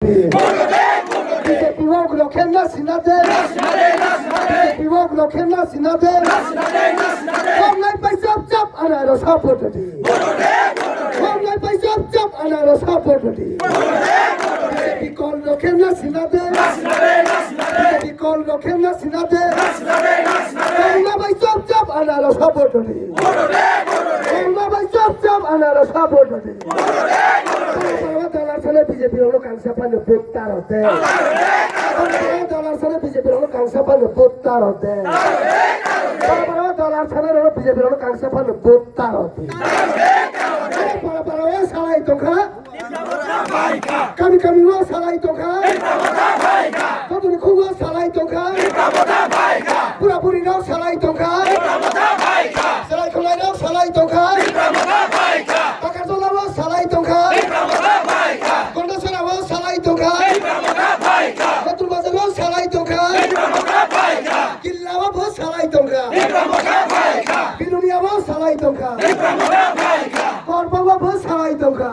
BJP হোক লক্ষেন্দ্র সিনহাতে BJP হোক লক্ষেন্দ্র সিনহাতে বাংলায় পাইছে চাপ আনার সাপোর্ট বাংলায় পাইছে চাপ আনার সাপোর্ট বিজেপি কল লক্ষেন্দ্র সিনহাতে বিজেপি কল লক্ষেন্দ্র সিনহাতে বাংলা পাইছে চাপ আনার সাপোর্ট বাংলা পাইছে চাপ আনার সাপোর্ট দলার সালে বিজেপি হলো কাংসা পানি ভোটার হতে দলার সালে বিজেপি হলো কাংসা পানি ভোটার হতে দলার সালে হলো বিজেপি হলো কাংসা পানি ভোটার হতে সালাই তোখা কামি কামি সালাই তোখা কতদিন খুব সালাই তোখা পুরা পুরি নাও সালাই তোখা সালাই খোলাই নাও সালাই তোখা পাকা চলাবো সালাই তোখা কন্ডাসরাবো সালাই তোখা নতুন বাজাবো সালাই তোখা কিল্লাবো সালাই তোখা বিনুনিয়াবো সালাই তোখা করবাবো সালাই তোখা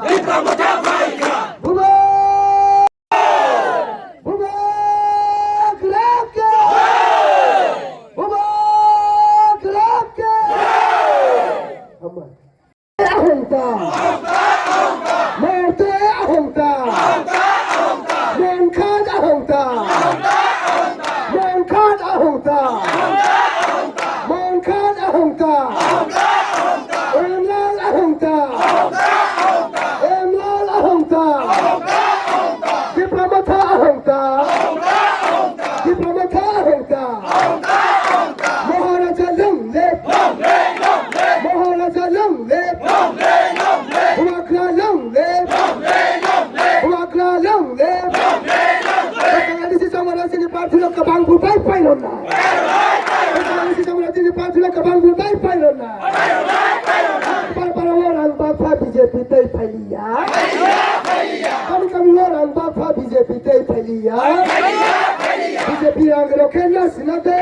বিজেপি রঙ রক্ষে না সিনাতে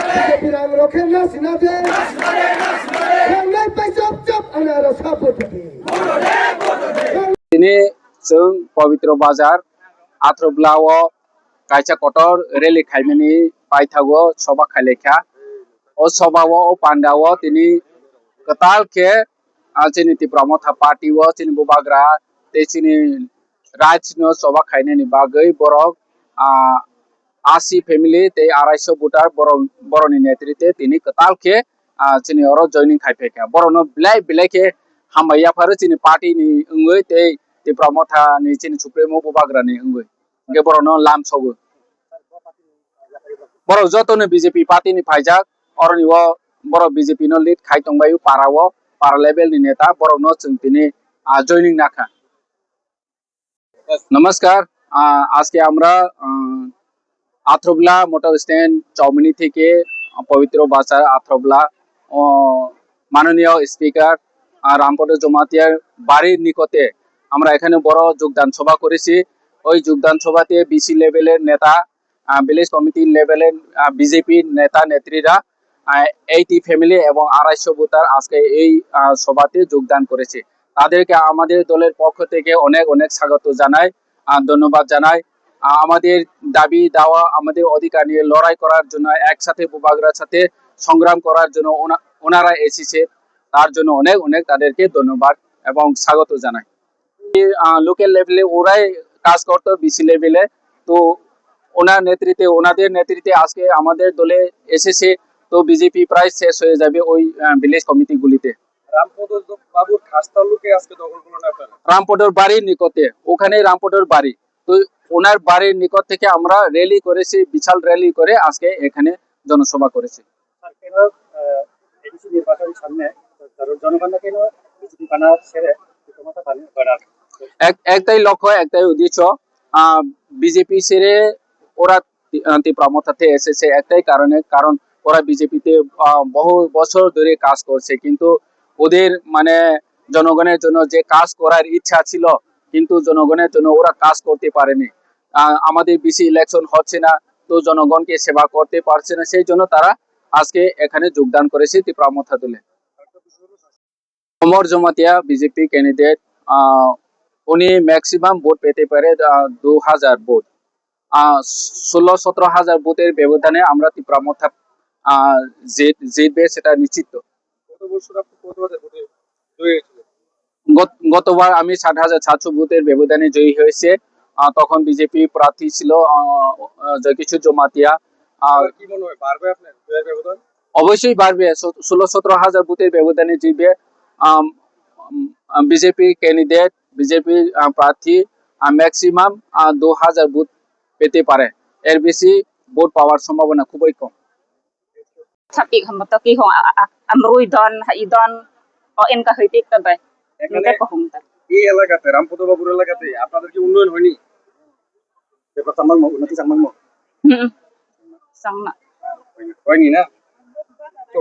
বিজেপি রঙ রক্ষে না সিনাতে Ini जों पवित्र बाजार आथ्रब्लाव कायसा कटर रेली खाइमेनि पाइथागो सभा खाइलेखा ओ सभाव ओ पांडाव तिनि कताल के आलचिनि ति प्रमथा पार्टी व चिनि बुबाग्रा तेचिनि राजनो सभा खाइनेनि बागै बरक आसी फैमिली ते 250 बुटार बरनि नेतृत्वे तिनि कताल के चिनि अरो जॉइनिंग खाइफेखा बरनो बिलाइ बिलाइ के हामबायाफोर चिनि पार्टी नि अंगै ते प्रमथा नि चिनि सुप्रीमो बुबाग्रा नि अंगै के बरनो लाम सबो बर जतनो बीजेपी पार्टी नि फाइजाक अरनि व बर बीजेपी नो लीड खाइ तंबायु पाराव पारा लेवल नि नेता बरनो जों तिनि जॉइनिंग नाखा नमस्कार आज के আমরা আথ্রবলা মোটর স্ট্যান্ড চৌমনি থেকে পবিত্র বাজার আথ্রবলা মাননীয় স্পিকার রামপদ জমাতিয়ার বাড়ির নিকটে আমরা এখানে বড় যোগদান সভা করেছি ওই যোগদান সভাতে বিসি লেভেলের নেতা ভিলেজ কমিটি লেভেলের বিজেপি নেতা নেত্রীরা 80 ফ্যামিলি এবং 250 ভোটার আজকে এই সভাতে যোগদান করেছে তাদেরকে আমাদের দলের পক্ষ থেকে অনেক অনেক স্বাগত জানাই ধন্যবাদ জানাই আমাদের দাবি দাওয়া আমাদের অধিকার নিয়ে লড়াই করার জন্য একসাথে বুবাগ্রার সাথে সংগ্রাম করার জন্য ওনারা এসেছে তার জন্য অনেক অনেক তাদেরকে ধন্যবাদ এবং স্বাগত জানাই লোকাল লেভেলে ওরাই কাজ করতো বিসি লেভেলে তো ওনাদের নেতৃত্বে আজকে আমাদের দলে এসেছে তো বিজেপি প্রায় শেষ হয়ে যাবে ওই ভিলেজ কমিটিগুলিতে রামপদ বাবুর খাসতালুকে আজকে দখল করলেন আপনারা রামপদর বাড়ির নিকটে ওখানে রামপদর বাড়ি তো ওনার বাড়ির নিকট থেকে আমরা র্যালি করেছি বিশাল র্যালি করে আজকে এখানে জনসভা করেছি নির্বাচনের সামনে জনগণকে কেন বিজেপি বানার ছেড়ে একটাই লক্ষ্য একটাই উদ্দেশ্য বিজেপি ছেড়ে ওরা তীব্রমতাতে এসেছে একটাই কারণ ওরা বিজেপিতে বহু বছর ধরে কাজ করছে কিন্তু ওদের মানে জনগণের জন্য যে কাজ করার ইচ্ছা ছিল কিন্তু জনগণের জন্য ওরা কাজ করতে পারেনি আমাদের বেশি ইলেকশন হচ্ছে না তো জনগণকে সেবা করতে পারছে না সেই জন্য তারা আজকে এখানে যোগদান করেছে তীব্রমতা দলে অমর জমাতিয়া বিজেপি ক্যান্ডিডেট উনি ম্যাক্সিমাম ভোট পেতে পারে 2000 ভোট। 16-17 হাজার ভোটের ব্যবধানে আমরা তীব্রামথা জিতবে সেটা নিশ্চিত। গত বছর আপনি কত হাজার ভোটে জয়ী হয়েছিলেন? গতবার আমি 60,700 ভোটের ব্যবধানে জয়ী হয়েছে। তখন বিজেপি প্রার্থী ছিল জয়কিশোর জমাতিয়া। এবার কি মনে হয় বাড়বে আপনার জয়ের ব্যবধান? অবশ্যই বাড়বে, 16-17 হাজার ভোটের ব্যবধানে জিতবে বিজেপি ক্যান্ডিডেট, বিজেপি প্রার্থী ম্যাক্সিমাম 2000 ভোট পেতে পারে, এর বেশি ভোট পাওয়ার সম্ভাবনা খুবই কম। Sapi hamba taki hong amrui don hai don o en ka hitik ta bai এখানে nte ko hong ta এই এলাকাতে রামপদ বাবুর এলাকাতে আপনাদের কি উন্নয়ন হয়নি? ব্যাপার সামাল উন্নতি সামাল sang na হয়নি না? তো